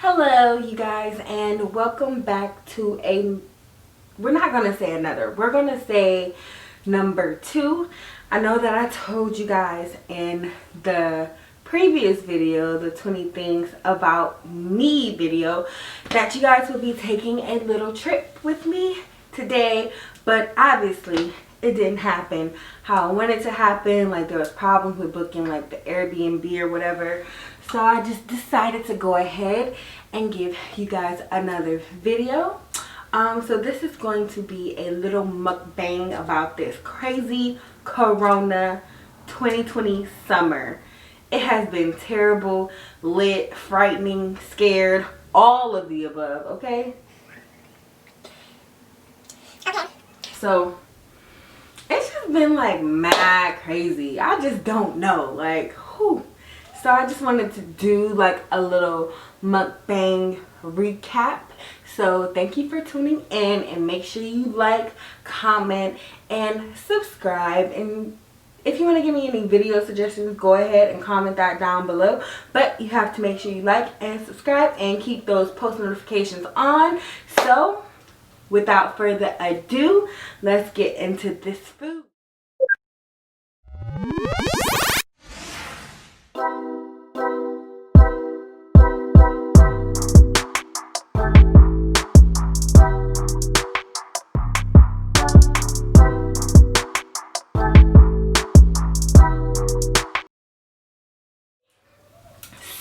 Hello you guys, and welcome back to we're not going to say another, we're going to say number 2. I know that I told you guys in the previous video, the 20 things about me video, that you guys will be taking a little trip with me today, but obviously it didn't happen how I wanted it to happen. Like, there was problems with booking like the Airbnb or whatever, so I just decided to go ahead and give you guys another video. So this is going to be a little mukbang about this crazy Corona 2020 summer. It has been terrible, lit, frightening, scared, all of the above, okay? So it's just been like mad crazy. I just don't know, like, whew. So I just wanted to do like a little mukbang recap. So thank you for tuning in, and make sure you like, comment, and subscribe. And if you want to give me any video suggestions, go ahead and comment that down below. But you have to make sure you like and subscribe and keep those post notifications on. So without further ado, let's get into this food.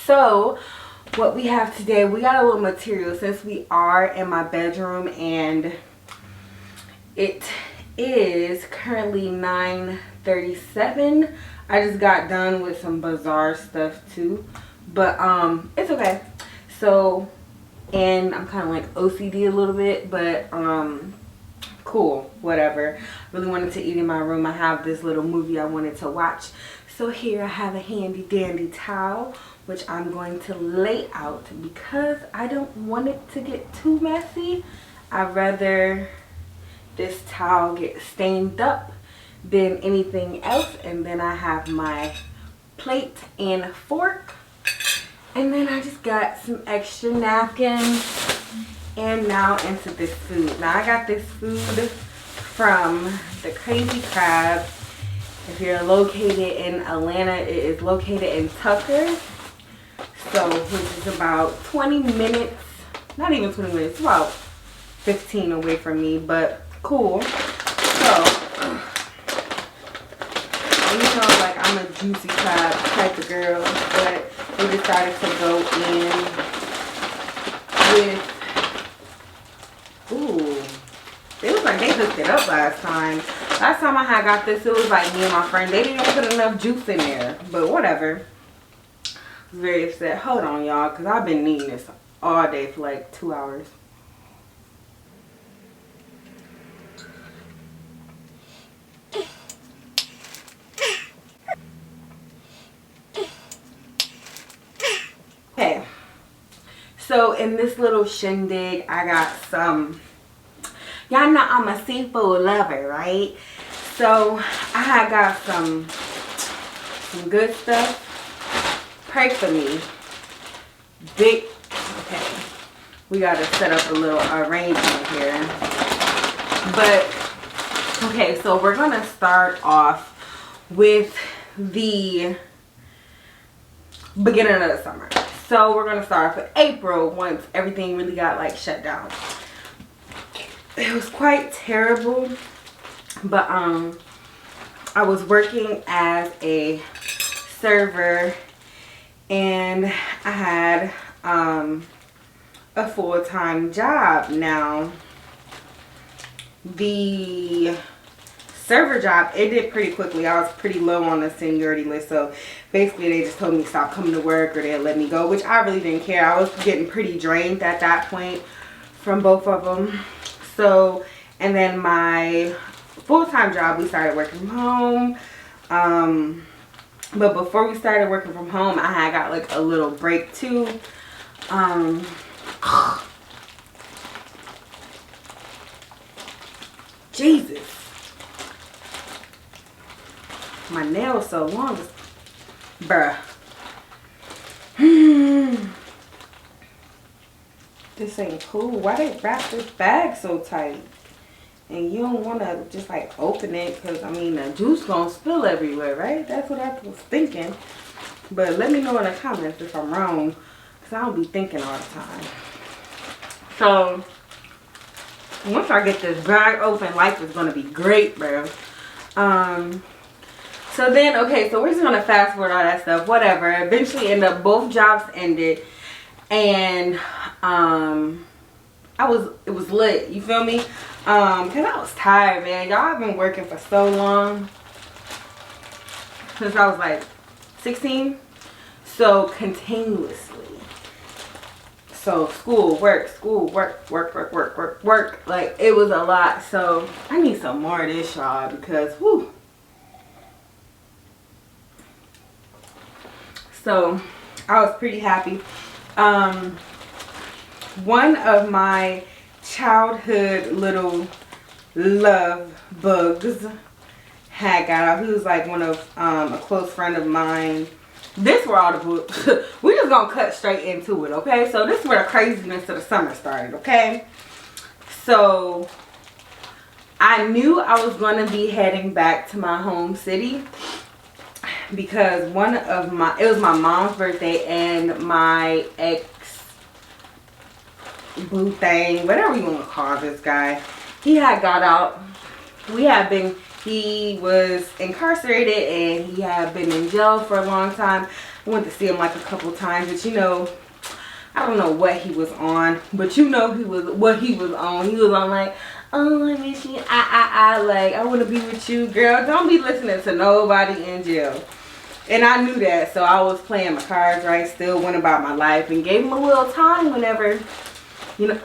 So what we have today, we got a little material since we are in my bedroom, and it is currently 9:37. I just got done with some bizarre stuff too, but it's okay. So, and I'm kind of like OCD a little bit, but cool, whatever. Really wanted to eat in my room. I have this little movie I wanted to watch. So here I have a handy dandy towel, which I'm going to lay out because I don't want it to get too messy. I'd rather this towel get stained up than anything else. And then I have my plate and fork. And then I just got some extra napkins. And now into this food. Now I got this food from the Crazy Crab. If you're located in Atlanta, it is located in Tucker. So, which is about 20 minutes, not even 20 minutes, about 15 away from me, but cool. So, you know, like, I'm a juicy crab type of girl, but they decided to go in with, ooh, it was like they hooked it up last time. Last time I had got this, it was like me and my friend, they didn't put enough juice in there, but whatever. I was very upset. Hold on, y'all, because I've been needing this all day for like 2 hours. Okay, so in this little shindig, I got some, y'all know I'm a seafood lover, right? So I had got some good stuff. Pray for me. Big, okay, we got to set up a little arrangement here. But, okay, so we're going to start off with the beginning of the summer. So we're going to start off with April once everything really got like shut down. It was quite terrible, but I was working as a server, and I had a full-time job. Now, the server job, it did pretty quickly. I was pretty low on the seniority list, so basically they just told me to stop coming to work or they'd let me go, which I really didn't care. I was getting pretty drained at that point from both of them. So, and then my full-time job, we started working from home. But before we started working from home, I had got like a little break too. Jesus. My nails so long. Bruh. This ain't cool. Why they wrap this bag so tight? And you don't want to just like open it because, I mean, the juice gonna spill everywhere, right? That's what I was thinking. But let me know in the comments if I'm wrong, because I don't be thinking all the time. So, once I get this bag open, life is going to be great, bro. So then, okay, so we're just going to fast forward all that stuff, whatever. Eventually end up, both jobs ended. And, it was lit, you feel me? Cause I was tired, man. Y'all have been working for so long. Since I was like 16. So continuously. So school, work, work. Like it was a lot. So I need some more of this, y'all, because whew. So I was pretty happy. One of my childhood little love bugs had got out. He was like one of a close friend of mine. This where all the books. We just gonna cut straight into it, okay? So this is where the craziness of the summer started, okay? So I knew I was gonna be heading back to my home city because it was my mom's birthday and my ex boo thing, whatever you want to call this guy, he had got out. He was incarcerated and he had been in jail for a long time. I went to see him like a couple times, but you know, I don't know what he was on, but you know what he was on. He was on like, oh, I miss you, like, I want to be with you, girl. Don't be listening to nobody in jail. And I knew that, so I was playing my cards right, still went about my life and gave him a little time whenever, you know,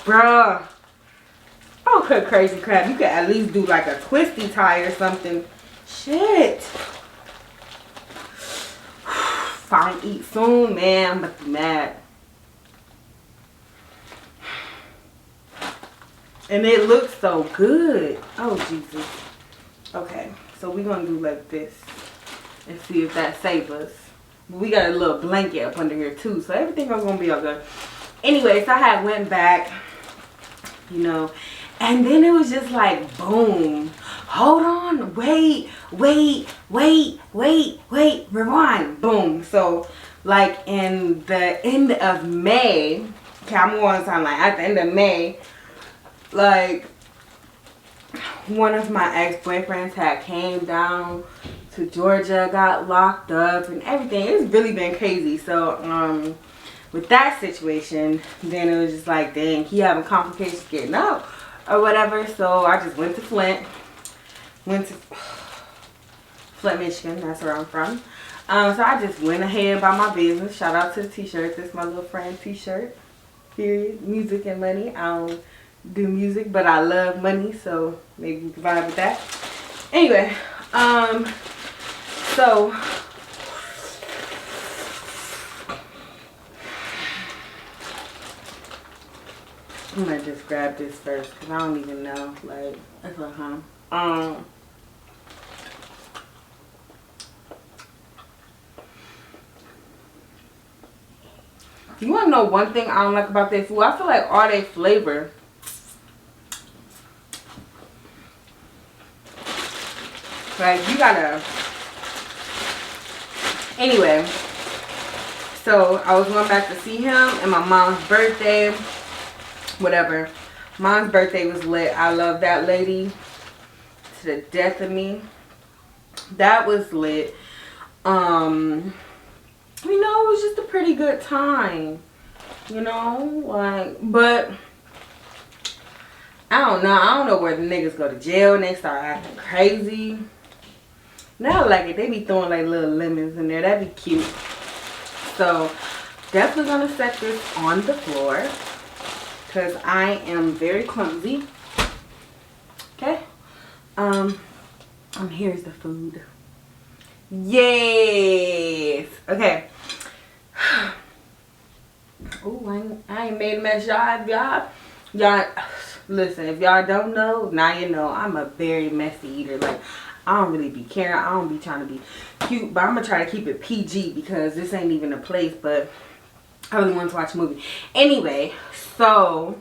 bruh. Don't cut crazy crap. You could at least do like a twisty tie or something. Shit. Fine, eat soon, man. I'm about to be mad. And it looks so good. Oh, Jesus. Okay, so we're going to do like this and see if that saves us. We got a little blanket up under here too, so everything is going to be all good. Anyway, so I had went back, you know, and then it was just like, boom. Hold on, wait, rewind, boom. So, like in the end of May, okay, I'm going to like at the end of May, like one of my ex-boyfriends had came down to Georgia, got locked up and everything. It's really been crazy. So, with that situation, then it was just like, dang, he having complications getting out or whatever. So I just went to Flint, Michigan. That's where I'm from. So I just went ahead about my business. Shout out to the t-shirt. This is my little friend t-shirt. Period. Music and money. I don't do music, but I love money, so maybe we can vibe with that. Anyway, so I'm gonna just grab this first because I don't even know. Like, that's like, you wanna know one thing I don't like about their food? I feel like all their flavor, like, you gotta. Anyway, so I was going back to see him and my mom's birthday. Whatever. Mom's birthday was lit. I love that lady to the death of me. That was lit. You know, it was just a pretty good time. You know, like, but I don't know. I don't know where the niggas go to jail and they start acting crazy. Now, like it, they be throwing like little lemons in there. That'd be cute. So, definitely gonna set this on the floor because I am very clumsy. Okay. Here's the food. Yes. Okay. Oh, I ain't made a mess, y'all. Y'all, listen. If y'all don't know, now you know. I'm a very messy eater. Like, I don't really be caring. I don't be trying to be cute, but I'm gonna try to keep it PG because this ain't even a place. But I really wanted to watch a movie. Anyway, so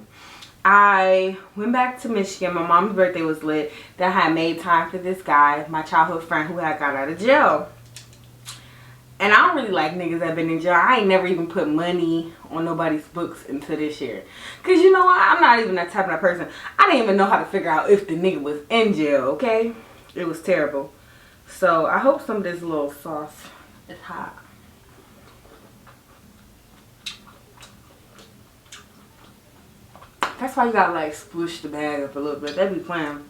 I went back to Michigan. My mom's birthday was lit. Then I had made time for this guy, my childhood friend who had got out of jail. And I don't really like niggas that been in jail. I ain't never even put money on nobody's books until this year. Because you know what? I'm not even that type of person. I didn't even know how to figure out if the nigga was in jail, okay? It was terrible. So I hope some of this little sauce is hot. That's why you gotta like squish the bag up a little bit. That'd be fun.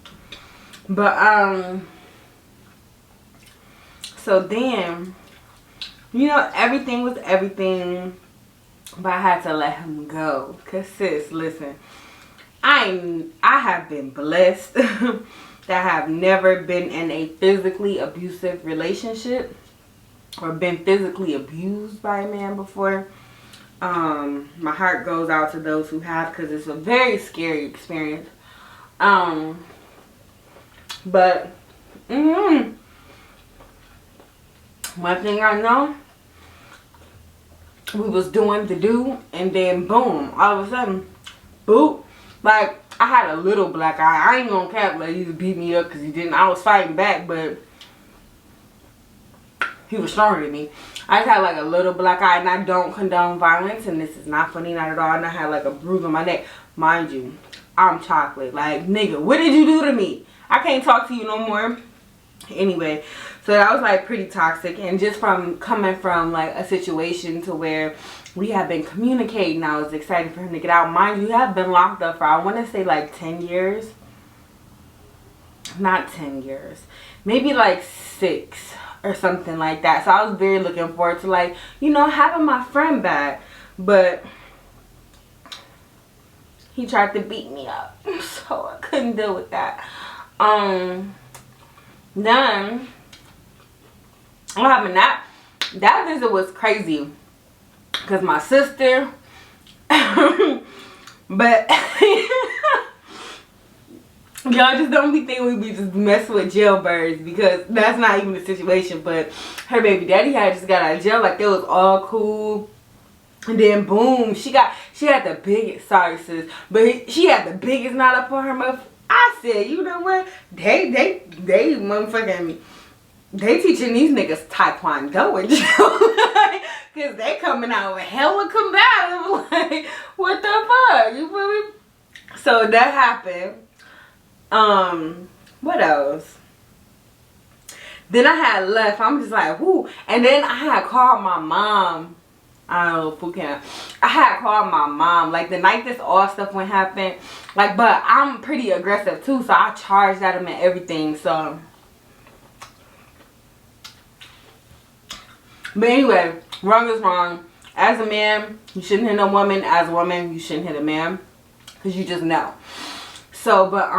But so then, you know, everything was everything, but I had to let him go. Cause sis, listen, I have been blessed that I have never been in a physically abusive relationship or been physically abused by a man before. My heart goes out to those who have, because it's a very scary experience. But one thing I know, we was doing the do, and then boom, all of a sudden, boop. Like, I had a little black eye. I ain't gonna cap, like, he just beat me up because he didn't. I was fighting back, but he was stronger than me. I just had like a little black eye, and I don't condone violence, and this is not funny, not at all. And I had like a bruise on my neck. Mind you, I'm chocolate. Like, nigga, what did you do to me? I can't talk to you no more. Anyway, so that was like pretty toxic. And just from coming from like a situation to where we have been communicating, I was excited for him to get out. Mind you, have been locked up for, I want to say like 10 years. Not 10 years. Maybe like 6. Or something like that. So I was very looking forward to, like, you know, having my friend back. But he tried to beat me up. So I couldn't deal with that. Then what happened, that visit was crazy. Because my sister but y'all just don't be thinking we be just messing with jailbirds, because that's not even the situation. But her baby daddy had just got out of jail, like it was all cool. And then boom, she had the biggest, sorry sis, but she had the biggest knot up on her mouth. I said, you know what? They motherfucking, they teaching these niggas taekwondo in jail. Because they coming out with hella combative. Like, what the fuck? You feel me? So that happened. What else? Then I had left. I'm just like, whoo. And then I had called my mom. I don't know, who can. I had called my mom like the night this all stuff went happen. Like, but I'm pretty aggressive too, so I charged at him and everything. So, but anyway, wrong is wrong. As a man, you shouldn't hit a woman. As a woman, you shouldn't hit a man, because you just know. So, but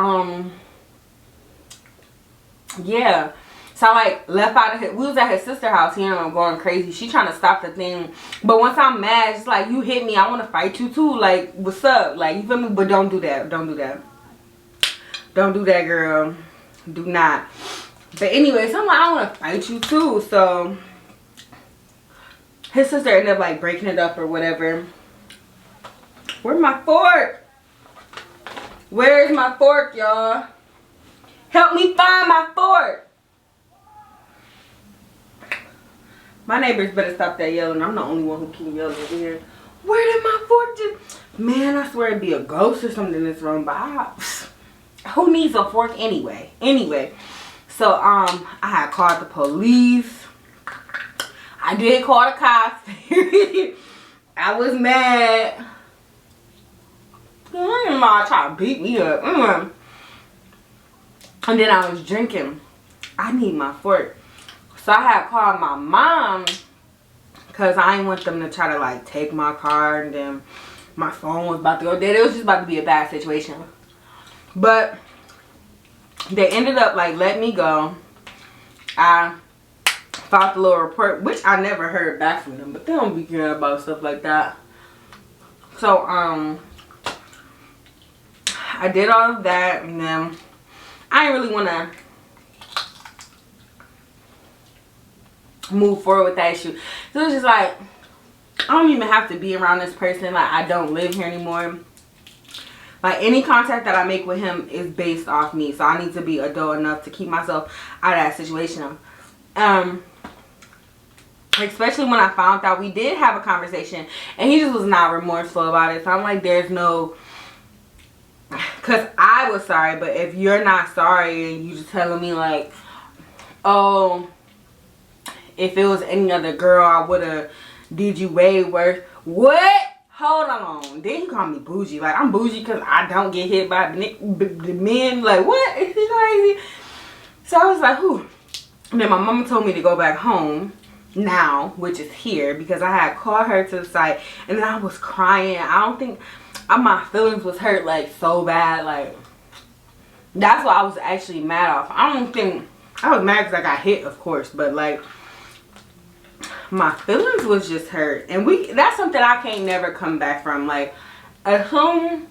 yeah. So I like left out of his, we was at his sister's house here, and I'm going crazy. She trying to stop the thing. But once I'm mad, it's like, you hit me, I want to fight you too. Like, what's up? Like, you feel me? But don't do that. Don't do that. Don't do that, girl. Do not. But anyway, so I'm like, I want to fight you too. So his sister ended up like breaking it up or whatever. Where's my fork? Where's my fork, y'all? Help me find my fork. My neighbors better stop that yelling. I'm the only one who keep yelling over here. Where did my fork just... Man, I swear it'd be a ghost or something in this room. But who needs a fork anyway? Anyway. So, I had called the police. I did call the cops. I was mad. My tried to beat me up. And then I was drinking. I need my fork. So I had called my mom, because I didn't want them to try to like take my car, and then my phone was about to go dead. It was just about to be a bad situation. But they ended up like letting me go. I filed a little report, which I never heard back from them, but they don't be caring about stuff like that. So I did all of that, and then I didn't really want to move forward with that issue. So it was just like, I don't even have to be around this person. Like, I don't live here anymore. Like, any contact that I make with him is based off me. So I need to be adult enough to keep myself out of that situation. Especially when I found out we did have a conversation and he just was not remorseful about it. So I'm like, there's no, because I was sorry, but if you're not sorry and you just telling me like, oh, if it was any other girl I would have did you way worse. What? Hold on. Then he called me bougie. Like, I'm bougie because I don't get hit by the men. Like, what? Is he crazy? So I was like, whew. And then my mama told me to go back home now, which is here, because I had called her to the site and then I was crying. I don't think my feelings was hurt like so bad. Like, that's what I was actually mad off. I don't think I was mad because I got hit, of course, but like my feelings was just hurt. And that's something I can't never come back from. Like, as soon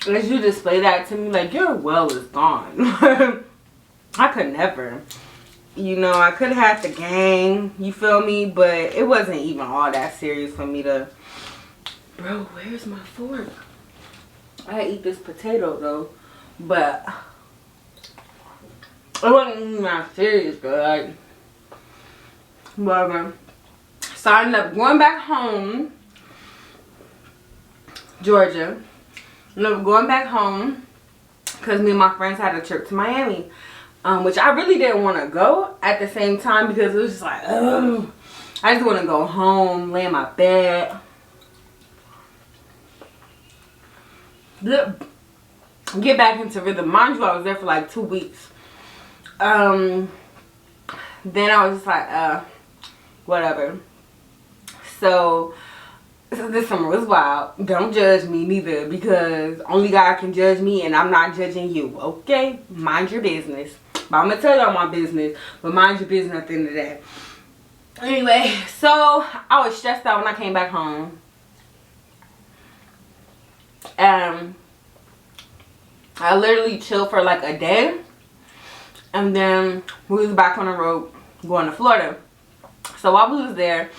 as you display that to me, like, your well is gone. I could never. You know, I could have had the gang, you feel me? But it wasn't even all that serious for me to... Bro, where's my fork? I eat this potato, though. But it wasn't even that serious, bro. Like, whatever. So I ended up going back home, Georgia. I ended up going back home because me and my friends had a trip to Miami. Which I really didn't want to go at the same time because it was just like, ugh. I just want to go home, lay in my bed. Get back into rhythm. Mind you, I was there for like 2 weeks. Then I was just like, whatever. So this summer was wild. Don't judge me neither, because only God can judge me and I'm not judging you. Okay? Mind your business. But I'm going to tell y'all my business. But mind your business at the end of the day. Anyway, so I was stressed out when I came back home. I literally chilled for like a day. And then we was back on the road going to Florida. So while we was there, it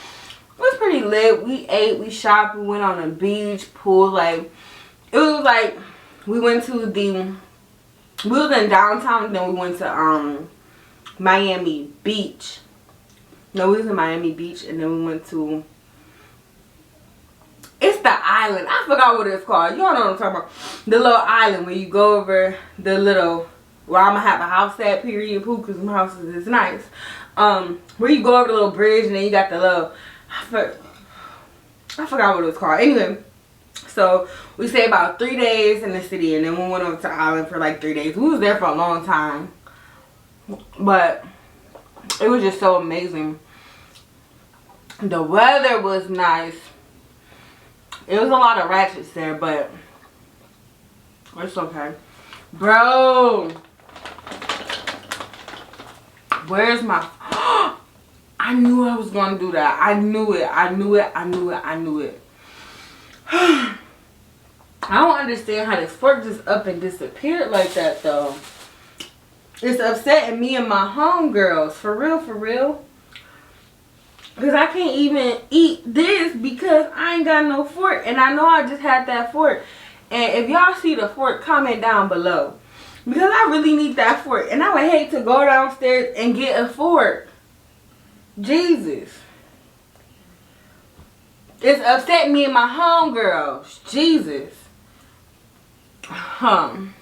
was pretty lit. We ate, we shopped, we went on the beach, pool. Like, it was like we went to the... We was in downtown and then we went to Miami Beach. No, we was in Miami Beach and then we went to... It's the island. I forgot what it's called. You all know what I'm talking about. The little island where you go over the little... Where I'm going to have a house at, period, poo, because my house is nice. Where you go over the little bridge and then you got the little... I forgot what it was called. Anyway. So we stayed about 3 days in the city and then we went over to the island for like 3 days. We was there for a long time. But it was just so amazing. The weather was nice. It was a lot of ratchets there, but it's okay. Bro. Where's my... I knew I was going to do that. I knew it. I knew it. I knew it. I knew it. I don't understand how this fork just up and disappeared like that, though. It's upsetting me and my homegirls. For real, for real. Because I can't even eat this because I ain't got no fork. And I know I just had that fork. And if y'all see the fork, comment down below. Because I really need that fork. And I would hate to go downstairs and get a fork. Jesus. It's upsetting me and my homegirls. Jesus. Now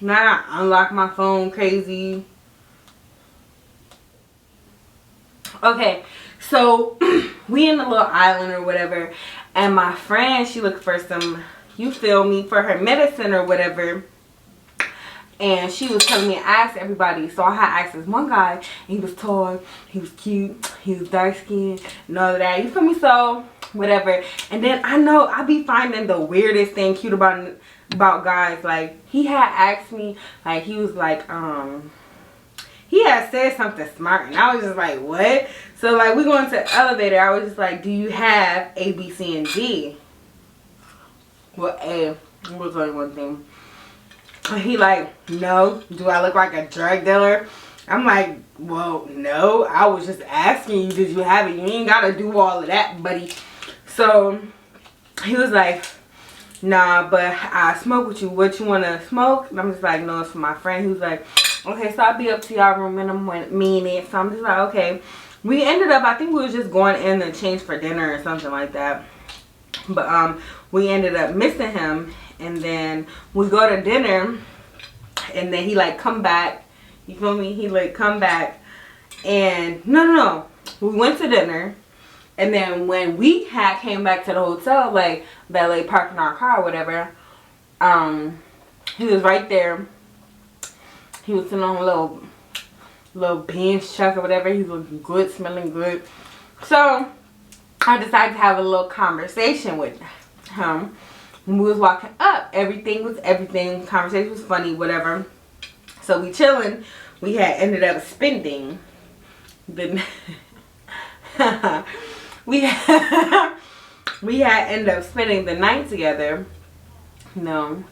I unlock my phone crazy. Okay, so we in the little island or whatever, and my friend, she looked for some, you feel me, for her medicine or whatever, and she was telling me to ask everybody. So I had asked this one guy, and he was tall, he was cute, he was dark skinned and all of that, you feel me? So whatever. And then I know I be finding the weirdest thing cute about guys. Like, he had asked me, like, he was like, he had said something smart, and I was just like, what? So like, we going to the elevator, I was just like, do you have A, B, C, and D? Well, A, I'm gonna tell you one thing. And he like, no. Do I look like a drug dealer? I'm like, well, no, I was just asking you, did you have it? You ain't gotta do all of that, buddy. So he was like, nah, but I smoke with you. What you wanna smoke? And I'm just like, no, it's for my friend. He was like, okay, so I'll be up to y'all room in a minute. So I'm just like, okay. We ended up, I think we was just going in to change for dinner or something like that. But we ended up missing him, and then we go to dinner, and then he like come back. You feel me? He like come back, and no. We went to dinner, and then when we came back to the hotel, like valet parking our car or whatever, he was right there. He was sitting on a little bench truck or whatever. He was looking good, smelling good. So I decided to have a little conversation with him. When we was walking up, everything was everything. Conversation was funny, whatever. So we chilling. We had ended up spending the we had ended up spending the night together. No.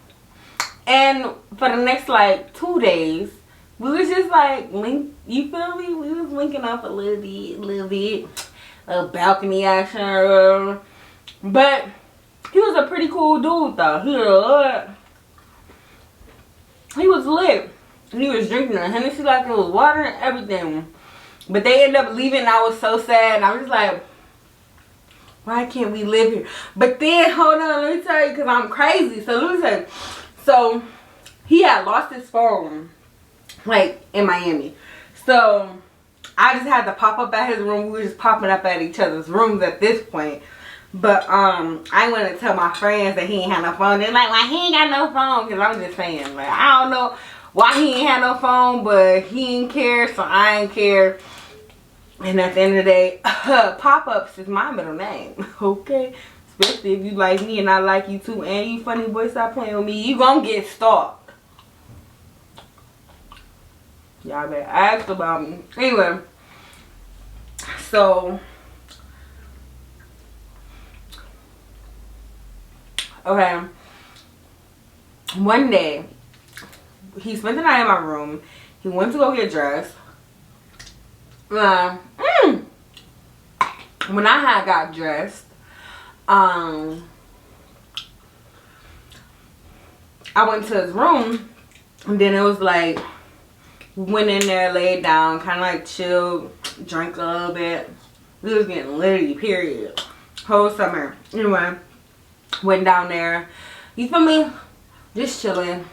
And for the next like 2 days, we was just like you feel me? We was linking up a little bit. A balcony action. But he was a pretty cool dude though. He was lit. He was drinking a Hennessy like it was water and everything. But they ended up leaving, and I was so sad. And I was like, why can't we live here? But then, hold on, let me tell you, because I'm crazy. So let me tell you. So he had lost his phone, like, in Miami. So I just had to pop up at his room. We were just popping up at each other's rooms at this point. But I want to tell my friends that he ain't had no phone. They're like, why he ain't got no phone? Because I'm just saying, like, I don't know why he ain't had no phone, but he ain't care, so I ain't care. And at the end of the day, Pop-Ups is my middle name, okay? Especially if you like me and I like you too, and you funny boy, stop playing with me, you gonna get stalked. Y'all better ask about me. Anyway, so okay, one day he spent the night in my room. He went to go get dressed. When I had got dressed, I went to his room, and then it was like, went in there, laid down, kind of like chilled, drank a little bit. We was getting litty, period. Whole summer. Anyway, went down there, you feel me? Just chilling.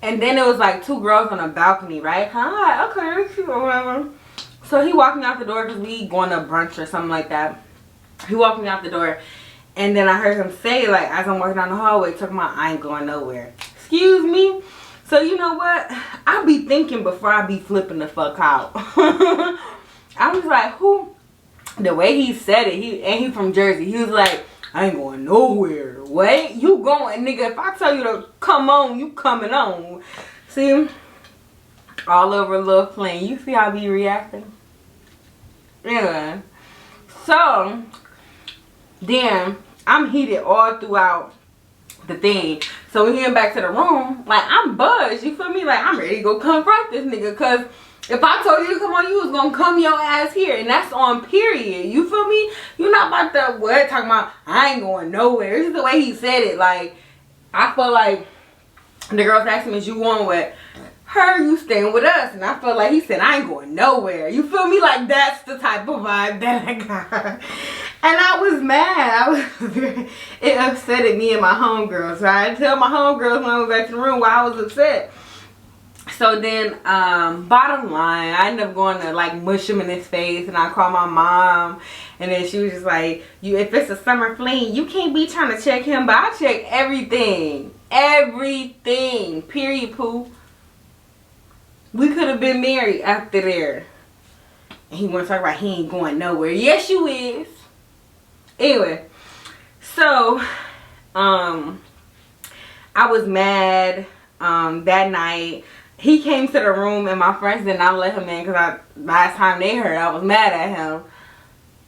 And then it was like 2 girls on a balcony, right? I'm like, okay, whatever. So he walked me out the door because we going to brunch or something like that. He walked me out the door, and then I heard him say, like, as I'm walking down the hallway, talking about, I ain't going nowhere. Excuse me? So you know what? I be thinking before I be flipping the fuck out. I was like, who? The way he said it, he from Jersey. He was like, I ain't going nowhere. Wait, you going, nigga. If I tell you to come on, you coming on. See? All over a little flame. You see how I be reacting? Anyway. So, then, I'm heated all throughout the thing. So, when he went back to the room, like, I'm buzzed. You feel me? Like, I'm ready to go confront this nigga. Because if I told you to come on, you was going to come your ass here. And that's on period. You feel me? You're not about to, what? Talking about, I ain't going nowhere. This is the way he said it. Like, I feel like the girls asked me, is you going with her? You staying with us? And I felt like he said, I ain't going nowhere. You feel me? Like, that's the type of vibe that I got. And I was mad. It upsetted me and my homegirls. So I tell my homegirls when I went back to the room why I was upset. So then, bottom line, I ended up going to like mush him in his face, and I called my mom, and then she was just like, if it's a summer fling, you can't be trying to check him, but I check everything. Everything. Period, poo. We could have been married after there. And he want to talk about he ain't going nowhere. Yes, you is. Anyway, so, I was mad, that night. He came to the room and my friends did not let him in because last time they heard I was mad at him.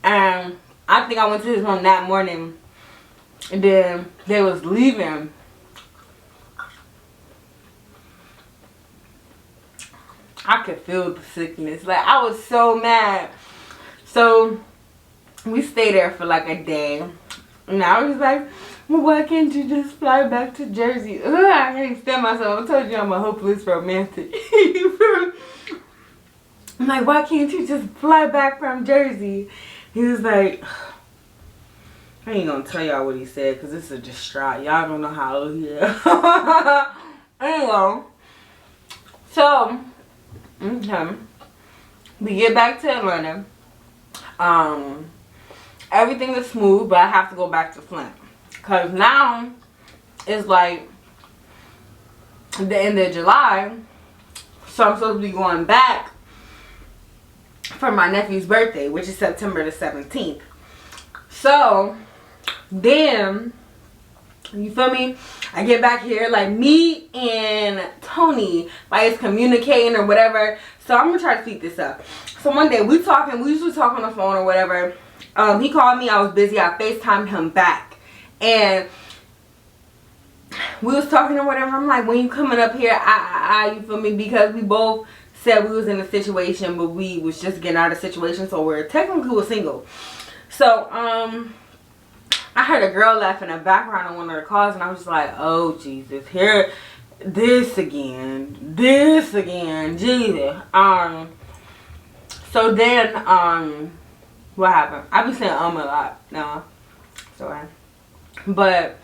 And I think I went to his room that morning, and then they was leaving. I could feel the sickness. Like, I was so mad. So we stayed there for like a day. And I was like, well, why can't you just fly back to Jersey? Ugh, I can't stand myself. I told you I'm a hopeless romantic. I'm like, why can't you just fly back from Jersey? He was like, I ain't gonna tell y'all what he said because it's a distraught. Y'all don't know how old he is. Anyway, so, okay. We get back to Atlanta. Everything is smooth, but I have to go back to Flint. Because now, it's like the end of July. So I'm supposed to be going back for my nephew's birthday, which is September the 17th. So, then, you feel me? I get back here, like me and Tony, like it's communicating or whatever. So I'm gonna try to speed this up. So one day we usually talk on the phone or whatever. He called me, I was busy, I FaceTimed him back. And we was talking or whatever. I'm like, when you coming up here, you feel me? Because we both said we was in a situation, but we was just getting out of the situation, so we're technically single. So, I heard a girl laugh in the background on one of the calls, and I was just like, oh, Jesus, here, this again, Jesus. So then, what happened? I be saying a lot now, sorry. But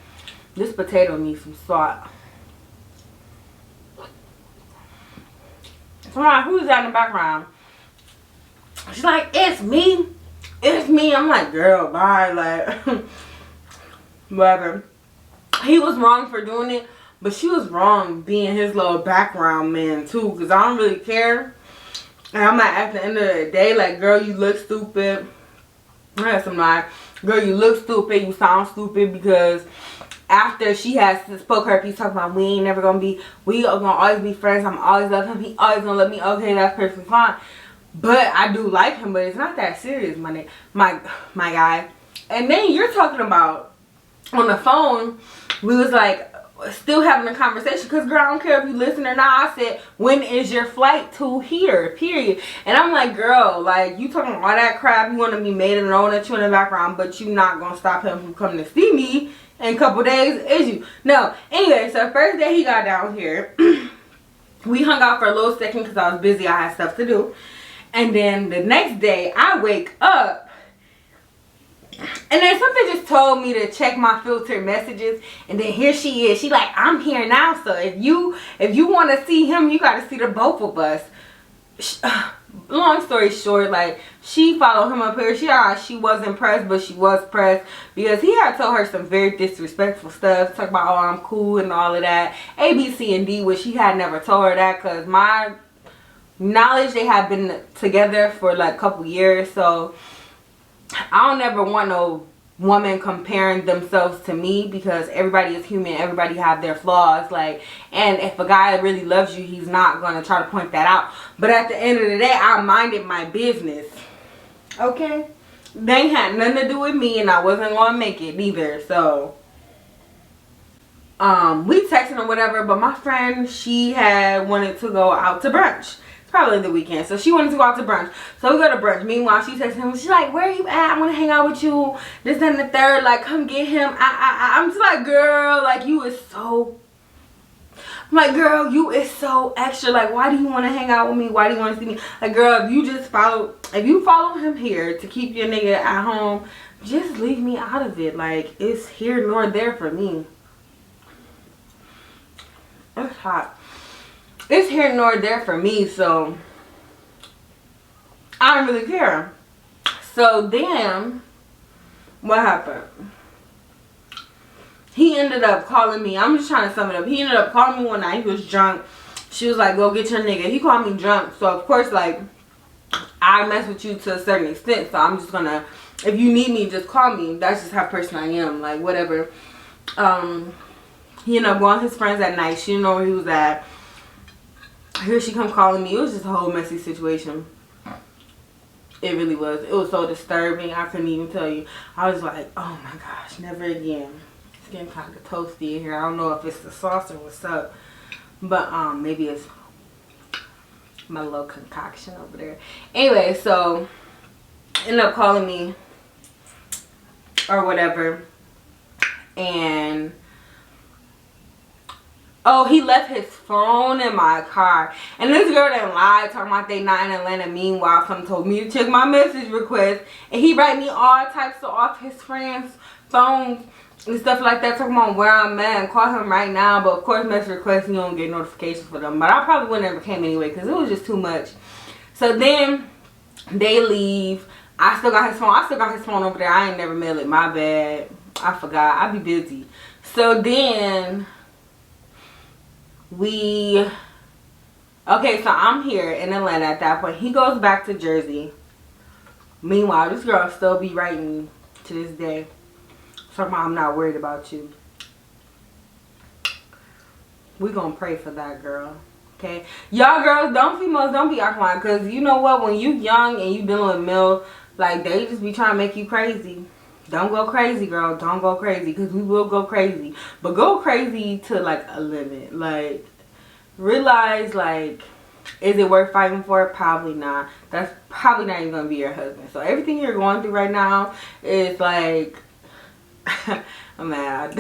this potato needs some salt. So who's that in the background? She's like, it's me. It's me. I'm like, girl, bye. Like, whatever. He was wrong for doing it, but she was wrong being his little background man too, because I don't really care. And I'm like, at the end of the day, like, girl, you look stupid. I had some lie. Girl, you look stupid. You sound stupid because after she has spoke her piece talking about we ain't never gonna be, we are gonna always be friends. I'm always love him. He always gonna love me. Okay, that's perfectly fine. But I do like him, but it's not that serious, my guy. And then you're talking about on the phone, we was like still having a conversation because girl, I don't care if you listen or not. I said, when is your flight to here, period? And I'm like, girl, like, you talking all that crap, you want to be made and knowing that you in the background, but you not gonna stop him from coming to see me in a couple days, is you? No. Anyway, so first day he got down here, we hung out for a little second because I was busy, I had stuff to do. And then the next day I wake up and then something just told me to check my filtered messages, and then here she is. She like, I'm here now, so if you want to see him, you got to see the both of us. Long story short, like, she followed him up here. She wasn't pressed, but she was pressed because he had told her some very disrespectful stuff. Talk about, oh, I'm cool and all of that. A, B, C, and D, which he had never told her that because my knowledge, they have been together for like a couple years, so I don't ever want no woman comparing themselves to me because everybody is human, everybody have their flaws, like, and if a guy really loves you, he's not going to try to point that out. But at the end of the day, I minded my business, okay? They ain't had nothing to do with me, and I wasn't going to make it either. So we texted or whatever, but my friend, she had wanted to go out to brunch. Probably the weekend, so she wanted to go out to brunch, so we go to brunch. Meanwhile, she texts him, she's like, where are you at? I want to hang out with you, this and the third, like, come get him. I'm just like, girl, like, you is so, I'm like, girl, you is so extra. Like, why do you want to hang out with me? Why do you want to see me? Like, girl, if you follow him here to keep your nigga at home, just leave me out of it. Like, it's here nor there for me. It's hot. It's here nor there for me, so I don't really care. So then, what happened? He ended up calling me. I'm just trying to sum it up. He ended up calling me one night. He was drunk. She was like, go get your nigga. He called me drunk. So, of course, like, I mess with you to a certain extent. So, I'm just gonna, if you need me, just call me. That's just how person I am. Like, whatever. He ended up going with his friends at night. She didn't know where he was at. Here she come calling me. It was just a whole messy situation. It really was. It was so disturbing. I couldn't even tell you. I was like, oh my gosh, never again. It's getting kind of toasty in here. I don't know if it's the sauce or what's up. But maybe it's My little concoction over there. Anyway, so ended up calling me or whatever, and oh, he left his phone in my car. And this girl didn't lie, talking about they not in Atlanta. Meanwhile, someone told me to check my message request. And he write me all types of off his friends' phones and stuff like that, talking about where I'm at and call him right now. But of course, message requests, you don't get notifications for them. But I probably wouldn't ever came anyway because it was just too much. So then they leave. I still got his phone. I still got his phone over there. I ain't never mail it. My bad. I forgot. I be busy. So then okay, so I'm here in Atlanta at that point. He goes back to Jersey. Meanwhile, this girl still be writing to this day. Talking about I'm not worried about you. We gonna pray for that girl. Okay? Y'all girls, females don't be acting like, cause you know what, when you young and you dealing with male, like they just be trying to make you crazy. Don't go crazy, girl. Don't go crazy, because we will go crazy. But go crazy to like a limit. Like, realize, like, is it worth fighting for? Probably not. That's probably not even going to be your husband. So everything you're going through right now is like, I'm mad.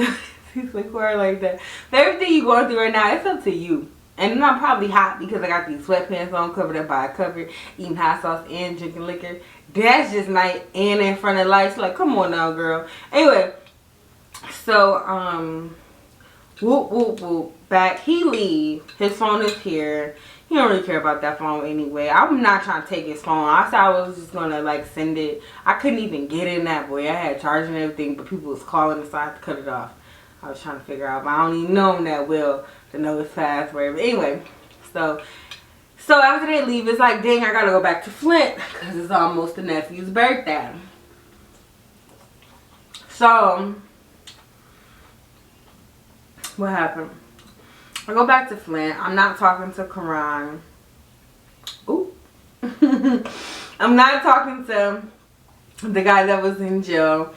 He's like, why like that? But everything you're going through right now, it's up to you. And I'm probably hot because I got these sweatpants on, covered up by a cover, eating hot sauce and drinking liquor. That's just night and in front of lights. Like, come on now, girl. Anyway, so whoop whoop whoop. Back, he leave. His phone is here. He don't really care about that phone anyway. I'm not trying to take his phone. I said I was just gonna like send it. I couldn't even get in that boy. I had charging and everything, but people was calling, so I had to cut it off. I was trying to figure out, but I don't even know him that well to know his password. But anyway, so after they leave, it's like, dang, I gotta go back to Flint because it's almost the nephew's birthday. So what happened? I go back to Flint. I'm not talking to Karan. Ooh. I'm not talking to the guy that was in jail.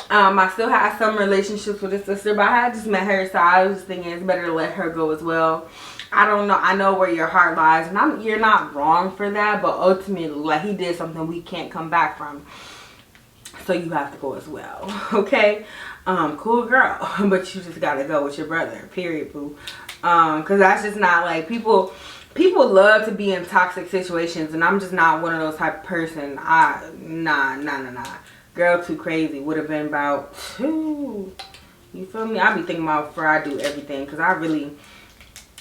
I still had some relationships with his sister, but I had just met her, so I was just thinking it's better to let her go as well. I don't know. I know where your heart lies, and you're not wrong for that, but ultimately, like, he did something we can't come back from. So you have to go as well. Okay? Cool girl. But you just gotta go with your brother. Period, boo. Cause that's just not like people love to be in toxic situations, and I'm just not one of those type of person. Nah. Girl too crazy would have been about 2. You feel me? I be thinking about before I do everything, because I really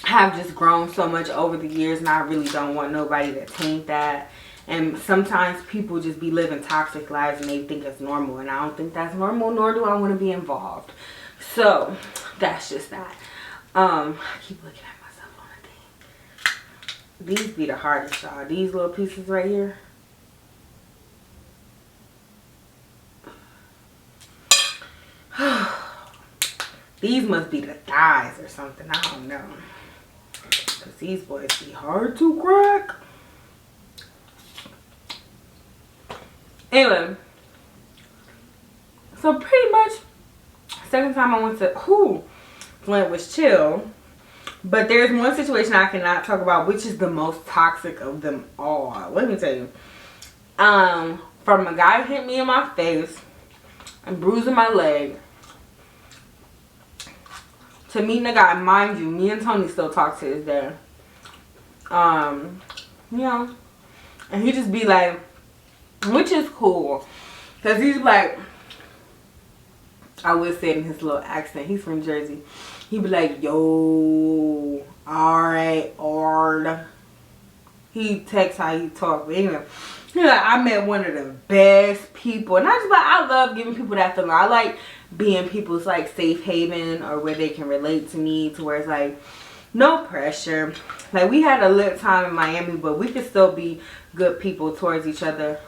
have just grown so much over the years, and I really don't want nobody to taint that. And sometimes people just be living toxic lives and they think it's normal, and I don't think that's normal, nor do I want to be involved. So that's just that. I keep looking at myself on the thing. These be the hardest, y'all. These little pieces right here. These must be the thighs or something. I don't know. Because these boys be hard to crack. Anyway. So pretty much, second time I went to, Flint was chill. But there's one situation I cannot talk about, which is the most toxic of them all. Let me tell you. From a guy hit me in my face and bruising my leg, to meeting a guy, mind you, me and Tony still talk to this day. You know, and he just be like, which is cool, cause he's like, I would say in his little accent, he's from Jersey. He be like, yo, alright, Ard. He texts how he talk, but anyway, he's like, I met one of the best people, and I just like, I love giving people that feeling. I like being people's like safe haven, or where they can relate to me, to where it's like no pressure. Like, we had a lit time in Miami, but we could still be good people towards each other.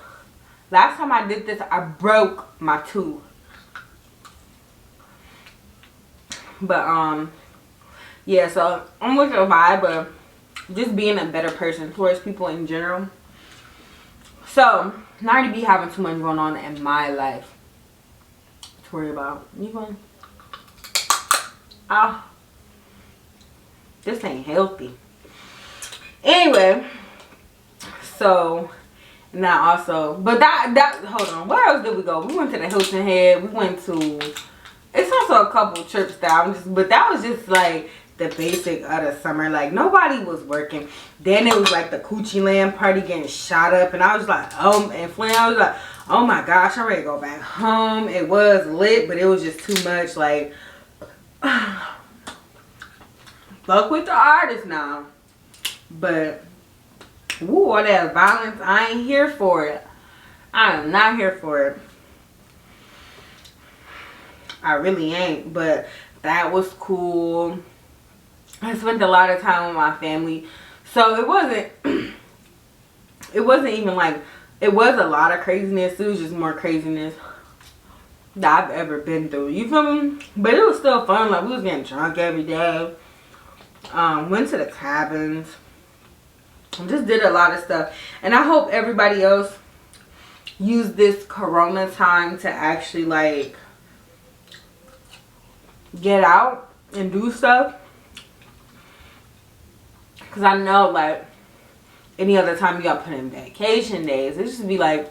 Last time I did this, I broke my tooth. But yeah, so I'm with your vibe, but just being a better person towards people in general. So not to be having too much going on in my life to worry about. You going? This ain't healthy. Anyway, So now also, but that hold on, where else did we go? We went to the Hilton Head. We went to, it's also a couple trips that I'm just, but that was just like the basic of the summer. Like nobody was working. Then it was like the Coochie Land party getting shot up, and I was like, and Flynn, I was like, oh my gosh, I'm ready to go back home. It was lit, but it was just too much. Like, fuck with the artist now. But, woo, all that violence, I ain't here for it. I am not here for it. I really ain't. But that was cool. I spent a lot of time with my family. So it wasn't even like, it was a lot of craziness. It was just more craziness that I've ever been through. You feel me? But it was still fun. Like, we was getting drunk every day. Went to the cabins. Just did a lot of stuff. And I hope everybody else used this corona time to actually, like, get out and do stuff. Because I know, like, any other time you got put in vacation days, it just be like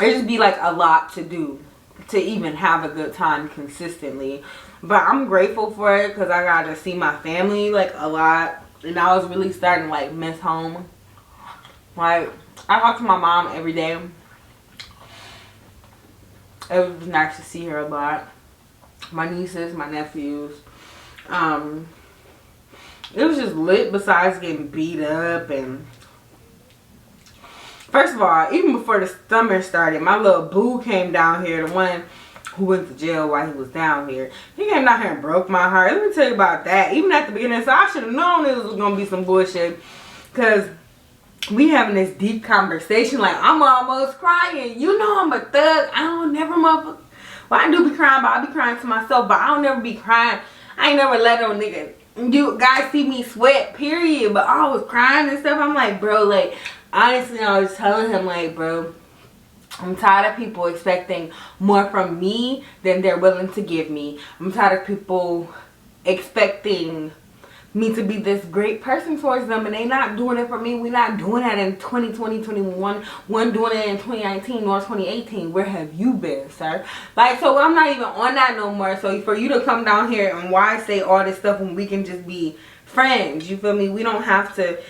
a lot to do to even have a good time consistently. But I'm grateful for it because I got to see my family like a lot, and I was really starting to like miss home. Like, I talk to my mom every day. It was nice to see her a lot. My nieces, my nephews. It was just lit besides getting beat up. And first of all, even before the summer started, my little boo came down here, the one who went to jail while he was down here. He came down here and broke my heart. Let me tell you about that. Even at the beginning, so I should have known it was going to be some bullshit. Because we having this deep conversation. Like, I'm almost crying. You know I'm a thug. I don't never motherfucker. Well, I do be crying, but I be crying to myself. But I don't never be crying. I ain't never let no nigga. You guys see me sweat, period. But I was crying and stuff. I'm like, bro, like, honestly, I was telling him, like, bro, I'm tired of people expecting more from me than they're willing to give me. I'm tired of people expecting me to be this great person towards them, and they not doing it for me. We're not doing that in 2020, 21. One doing it in 2019 or 2018. Where have you been, sir? Like, so I'm not even on that no more. So for you to come down here and why say all this stuff when we can just be friends? You feel me? We don't have to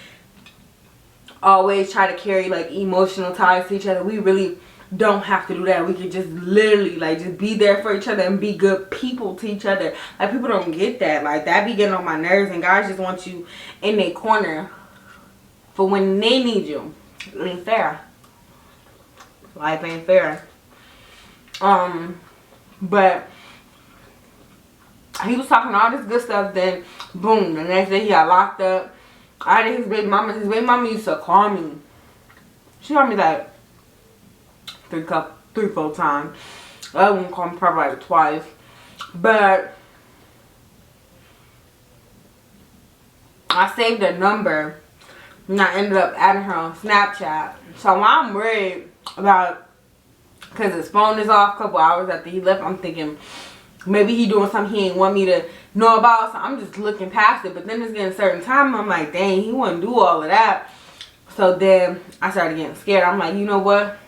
always try to carry like emotional ties to each other. We really don't have to do that. We can just literally like just be there for each other and be good people to each other. Like, people don't get that. Like, that be getting on my nerves, and guys just want you in their corner for when they need you. It ain't fair. Life ain't fair. But he was talking all this good stuff, then boom, the next day he got locked up. I had his baby mama. His baby mama used to call me. She called me like 3-4 times. I wouldn't call me probably like twice. But I saved a number and I ended up adding her on Snapchat. So while I'm worried about, because his phone is off a couple hours after he left, I'm thinking maybe he doing something he ain't want me to know about. So I'm just looking past it. But then it's getting a certain time, I'm like, dang, he wouldn't do all of that. So then I started getting scared. I'm like, you know what?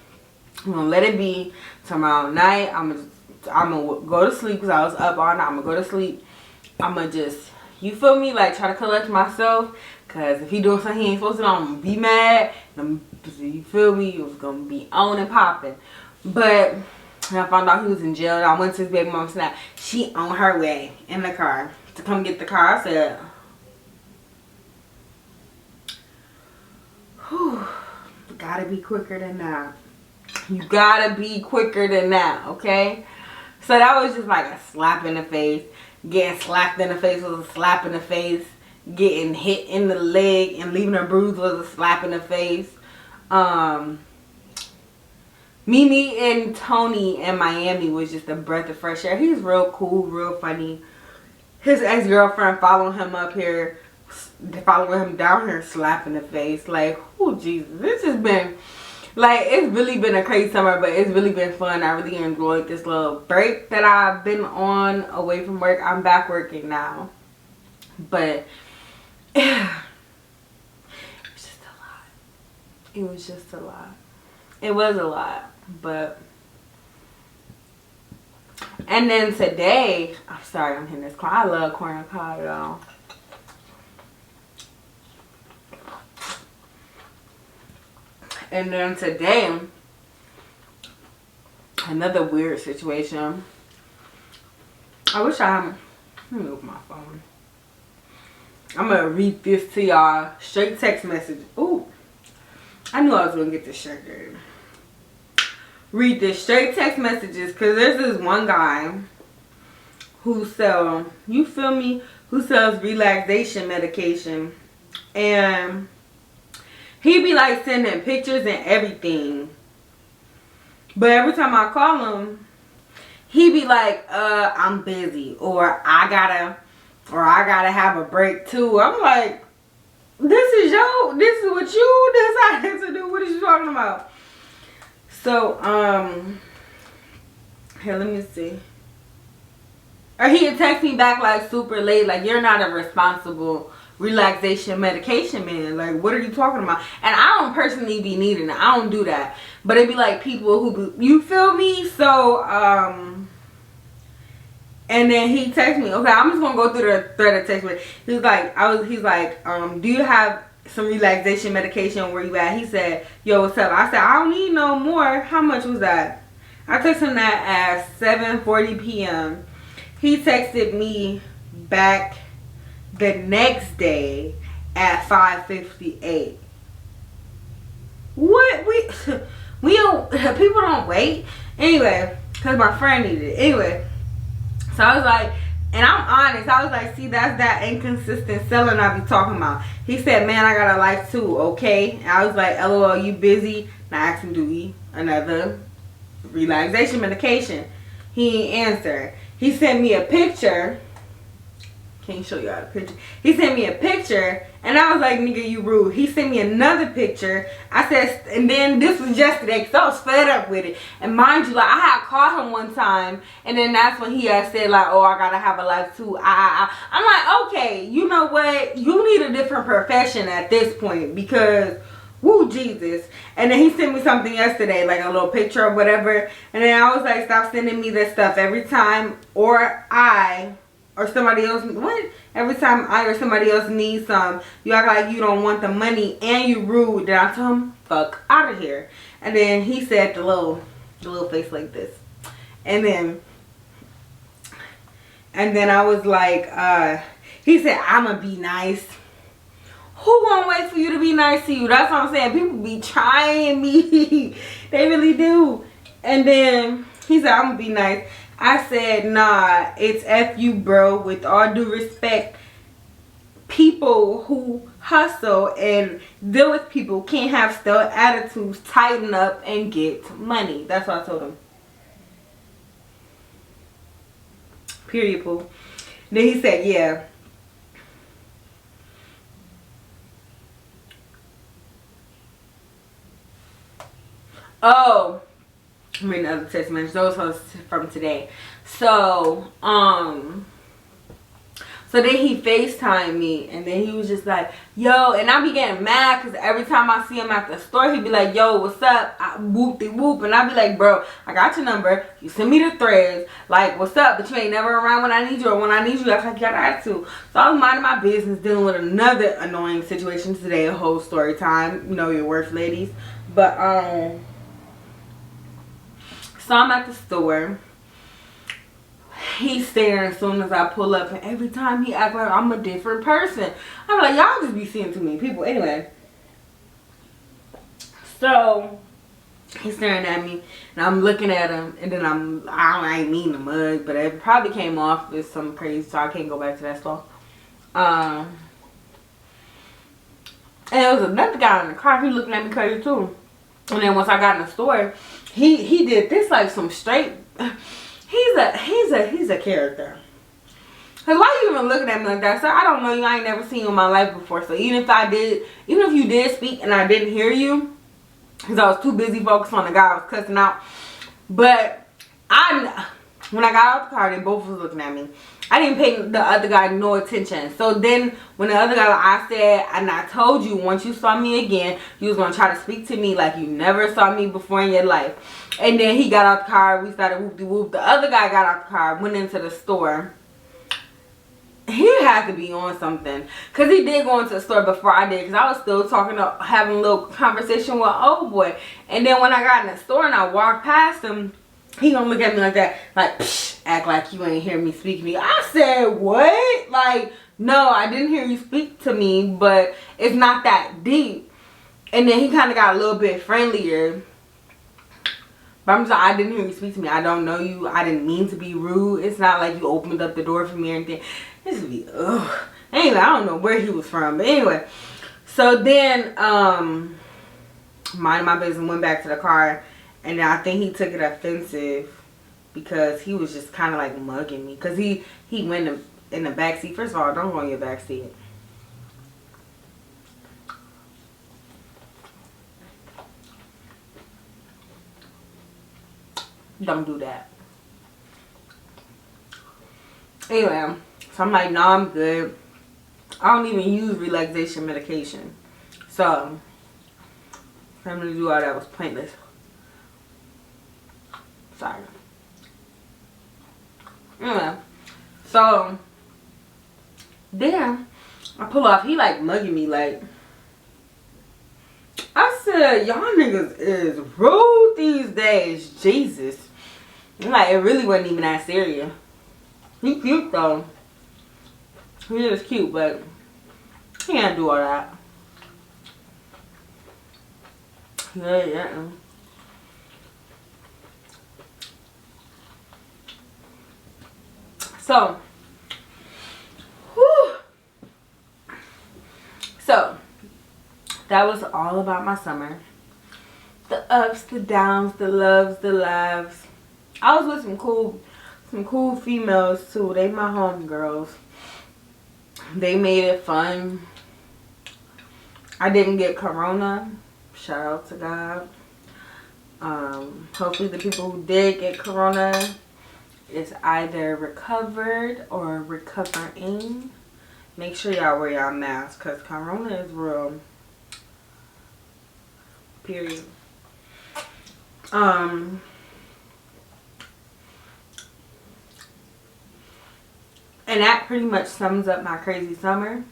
I'm gonna let it be. Tomorrow night, I'm gonna go to sleep because I was up all night. I'm gonna go to sleep. I'm gonna just, you feel me, like try to collect myself. Because if he doing something he ain't supposed to do, I'm gonna be mad. You feel me? It was gonna be on and popping. But when I found out he was in jail, I went to his baby mom's snap. She on her way in the car to come get the car. I said, whew, gotta be quicker than that. You gotta be quicker than that, okay? So that was just like a slap in the face. Getting slapped in the face was a slap in the face. Getting hit in the leg and leaving a bruise was a slap in the face. Mimi and Tony in Miami was just a breath of fresh air. He's real cool, real funny. His ex-girlfriend following him up here, following him down here, slapping the face. Like, oh Jesus, this has been, like, it's really been a crazy summer, but it's really been fun. I really enjoyed this little break that I've been on away from work. I'm back working now. But it's it was just a lot. It was a lot, but. And then today, I'm sorry, I'm hitting this corn. I love corn on cob, y'all. And then today, another weird situation. I wish I had. Let me open my phone. I'm gonna read this to y'all. Straight text message. Ooh, I knew I was gonna get this shirt dirty. Read the straight text messages, because there's this one guy who sells, you feel me, who sells relaxation medication, and he be like sending pictures and everything, but every time I call him, he be like, I'm busy, or I gotta have a break too. I'm like, this is what you decided to do. What are you talking about? So, here, let me see. Or he had text me back like super late, like, you're not a responsible relaxation medication man. Like, what are you talking about? And I don't personally be needing it. I don't do that. But it'd be like people who be, you feel me? So, and then he texted me. Okay, I'm just gonna go through the thread of text me. He's like, do you have some relaxation medication? Where you at? He said, yo, what's up? I said, I don't need no more. How much was that? I texted him that at 7:40 p.m. He texted me back the next day at 5:58. What? We don't, people don't wait. Anyway, because my friend needed it. Anyway, so I was like, and I'm honest, I was like, see, that's that inconsistent selling I be talking about. He said, man, I got a life too, okay? And I was like, LOL, you busy? And I asked him, do we another relaxation medication? He ain't answer. He sent me a picture. Can't show y'all the picture. He sent me a picture, and I was like, nigga, you rude. He sent me another picture. I said, and then this was yesterday, because I was fed up with it. And mind you, like, I had called him one time, and then that's when he had said, like, oh, I gotta have a life too. I'm like, okay, you know what? You need a different profession at this point, because, woo, Jesus. And then he sent me something yesterday, like a little picture or whatever. And then I was like, stop sending me this stuff every time, or somebody else, what? Every time I or somebody else needs some, you act like you don't want the money and you rude. Then I told him, fuck out of here. And then he said the little face like this. And then I was like, he said, I'ma be nice. Who gonna wait for you to be nice to you? That's what I'm saying. People be trying me. They really do. And then he said, I'm gonna be nice. I said, nah, it's F you, bro. With all due respect, people who hustle and deal with people can't have stale attitudes, tighten up, and get money. That's what I told him. Period, poo. Then he said, yeah. Oh. I'm reading other text messages. Those was from today. So, so then he FaceTimed me, and then he was just like, yo, and I be getting mad because every time I see him at the store, he be like, yo, what's up? Whoop-de-whoop. And I be like, bro, I got your number. You send me the threads. Like, what's up? But you ain't never around when I need you, or when I need you, act like you got attitude. So I was minding my business, dealing with another annoying situation today, a whole story time. You know your worth, ladies. But, so I'm at the store. He's staring as soon as I pull up, and every time he acts like I'm a different person. I'm like, y'all just be seeing too many people. Anyway, so he's staring at me, and I'm looking at him, and then I ain't mean to mug, but it probably came off as something crazy, so I can't go back to that store. And there was another guy in the car. He looking at me crazy too. And then once I got in the store, he did this like some straight. He's a character. Cause why you even looking at me like that, sir? I don't know you. I ain't never seen you in my life before. So even if you did speak and I didn't hear you, cause I was too busy focused on the guy I was cussing out. But when I got out the car, they both was looking at me. I didn't pay the other guy no attention. So then when the other guy, I said, and I told you, once you saw me again, you was going to try to speak to me like you never saw me before in your life. And then he got out the car. We started whoop-de-whoop. The other guy got out the car, went into the store. He had to be on something. Because he did go into the store before I did. Because I was still talking, having a little conversation with old boy. And then when I got in the store and I walked past him, he gonna look at me like that, like, psh, act like you ain't hear me speak to me. I said, what? Like, no, I didn't hear you speak to me, but it's not that deep. And then he kind of got a little bit friendlier. But I'm just like, I didn't hear you speak to me. I don't know you. I didn't mean to be rude. It's not like you opened up the door for me or anything. This would be, ugh. Anyway, I don't know where he was from. But anyway, so then, minding my business, went back to the car. And I think he took it offensive because he was just kind of like mugging me. Because he went in the back seat. First of all, don't go in your back seat. Don't do that. Anyway, so I'm like, nah, I'm good. I don't even use relaxation medication. So, for him to do all that was pointless. Sorry. Anyway, so then I pull off. He like mugging me like. I said, y'all niggas is rude these days. Jesus. Like, it really wasn't even that serious. He cute though. He is cute, but he can't do all that. Yeah. So, whew. So, that was all about my summer. The ups, the downs, the loves, the laughs. I was with some cool females too. They my homegirls. They made it fun. I didn't get corona. Shout out to God. Hopefully the people who did get corona is either recovered or recovering. Make sure y'all wear y'all masks because corona is real. Period. And that pretty much sums up my crazy summer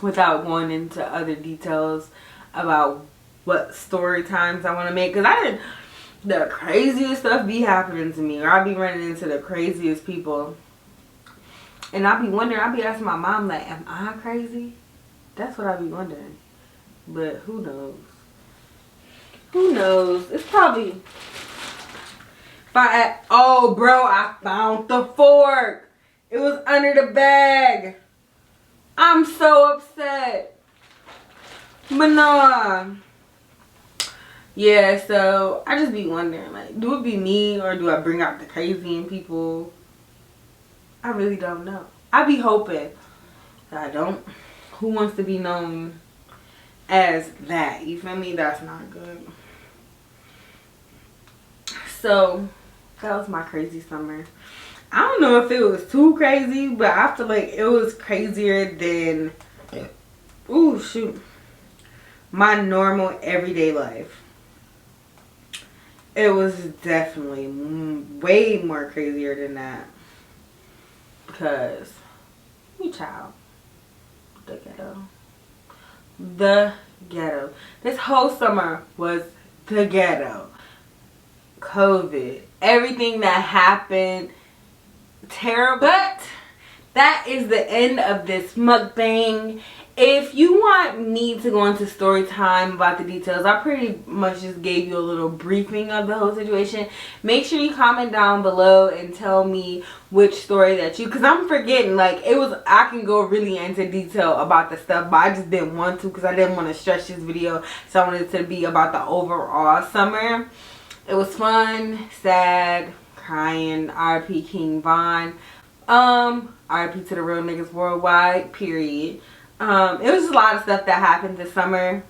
without going into other details about what story times I want to make. Because the craziest stuff be happening to me, or I be running into the craziest people. And I be wondering, I be asking my mom, like, am I crazy? That's what I be wondering. But who knows? Who knows? It's probably... Oh, bro, I found the fork. It was under the bag. I'm so upset. But no. Yeah, so I just be wondering, like, do it be me or do I bring out the crazy in people? I really don't know. I be hoping that I don't. Who wants to be known as that? You feel me? That's not good. So, that was my crazy summer. I don't know if it was too crazy, but I feel like it was crazier than, ooh, shoot, my normal everyday life. It was definitely way more crazier than that. Because, you child, the ghetto. The ghetto. This whole summer was the ghetto. COVID. Everything that happened. Terrible. But that is the end of this mukbang. If you want me to go into story time about the details, I pretty much just gave you a little briefing of the whole situation. Make sure you comment down below and tell me which story that you, because I'm forgetting, like, I can go really into detail about the stuff, but I just didn't want to because I didn't want to stretch this video. So I wanted it to be about the overall summer. It was fun, sad, crying, R.I.P. King Von, R.I.P. to the real niggas worldwide, period. It was just a lot of stuff that happened this summer,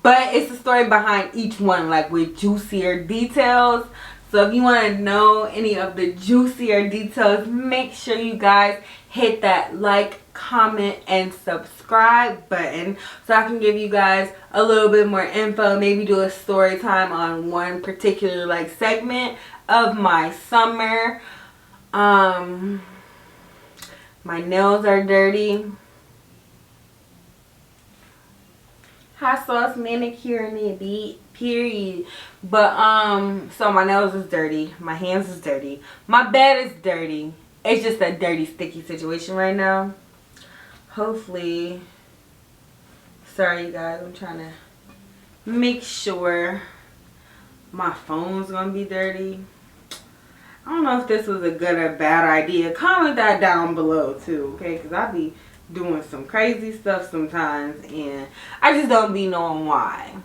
but it's the story behind each one, like with juicier details. So if you want to know any of the juicier details, make sure you guys hit that like, comment, and subscribe button so I can give you guys a little bit more info. Maybe do a story time on one particular like segment of my summer. My nails are dirty. Hot sauce manicure in it, beat, period. But so my nails is dirty, my hands is dirty, my bed is dirty. It's just a dirty, sticky situation right now. Hopefully, sorry you guys, I'm trying to make sure my phone's gonna be dirty. I don't know if this was a good or bad idea. Comment that down below too, okay? Because I be doing some crazy stuff sometimes and I just don't be knowing why.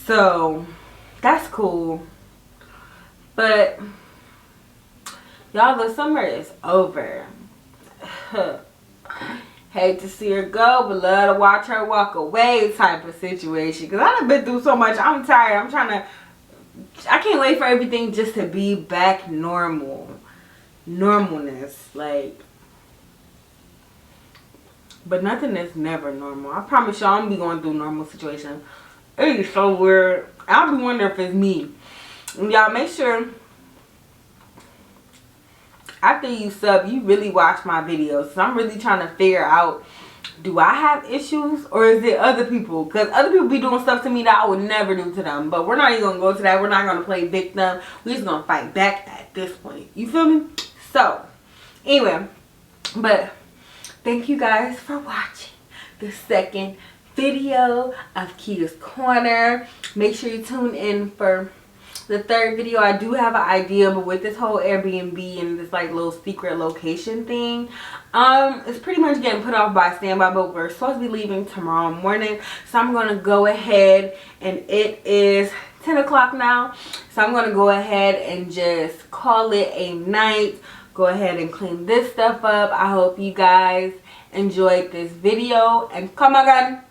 So that's cool, but y'all, the summer is over. Hate to see her go, but love to watch her walk away type of situation. Because I done been through so much. I'm tired. I can't wait for everything just to be back normal. Normalness. Like, but nothing is never normal. I promise y'all, I'm going to be going through normal situations. It is so weird. I'll be wondering if it's me. Y'all, make sure after you sub, you really watch my videos. So I'm really trying to figure out, do I have issues or is it other people? Because other people be doing stuff to me that I would never do to them. But we're not even going to go to that. We're not going to play victim. We're just going to fight back at this point. You feel me? So, anyway. But thank you guys for watching the second video of Kia's Corner. Make sure you tune in for the third video. I do have an idea, but with this whole Airbnb and this like little secret location thing, it's pretty much getting put off by standby, but we're supposed to be leaving tomorrow morning. So I'm going to go ahead, and it is 10 o'clock now. So I'm going to go ahead and just call it a night. Go ahead and clean this stuff up. I hope you guys enjoyed this video, and come on,